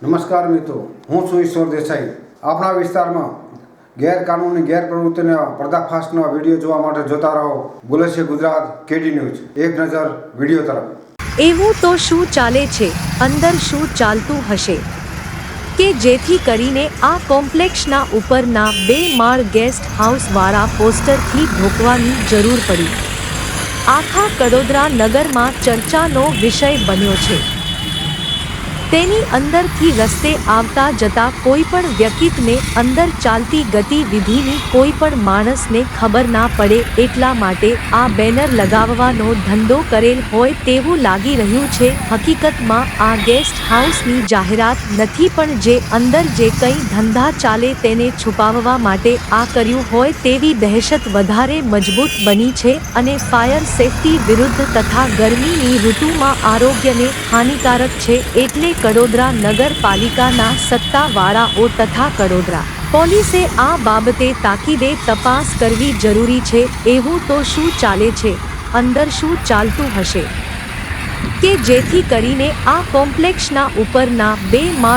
નમસ્કાર મિત્રો, હું છું ઈશ્વર દેસાઈ। આપણા વિસ્તારમાં ગેરકાનૂની ગેરપ્રવૃત્તિના પર્દાફાશનો વિડીયો જોવા માટે જોતા રહો બોલે છે ગુજરાત કેડી ન્યૂઝ। એક નજર વિડીયો તરફ। એવું તો શું ચાલે છે, અંદર શું ચાલતું હશે કે જેથી કરીને આ કોમ્પ્લેક્સના ઉપરના 2 માળ ગેસ્ટ હાઉસ વાળા પોસ્ટરથી ઢોકવાની જરૂર પડી। આખા કડોદરા નગરમાં ચર્ચાનો વિષય બન્યો છે। તેની અંદરથી રસ્તે આવતા જતા કોઈ પણ વ્યક્તિને અંદર ચાલતી ગતિવિધિની કોઈ પણ માણસને ખબર ના પડે એટલા માટે આ બેનર લગાવવાનો ધંધો કરેલ હોય તેવું લાગી રહ્યું છે। હકીકતમાં આ ગેસ્ટ હાઉસની જાહેરાત નથી, પણ જે અંદર જે કંઈ ધંધા ચાલે તેને છુપાવવા માટે આ કર્યું હોય તેવી દહેશત વધારે મજબૂત બની છે અને ફાયર સેફટી વિરુદ્ધ તથા ગરમીની ઋતુમાં આરોગ્યને હાનિકારક છે। એટલે કડોદરા નગરપાલિકાના સત્તાવાળાઓ તથા કડોદરા પોલીસે આ બાબતે તાકીદે તપાસ કરવી જરૂરી છે। એવું તો શું ચાલે છે, અંદર શું ચાલતું હશે કે જેથી કરીને આ કોમ્પ્લેક્સના ઉપરના 2 માળ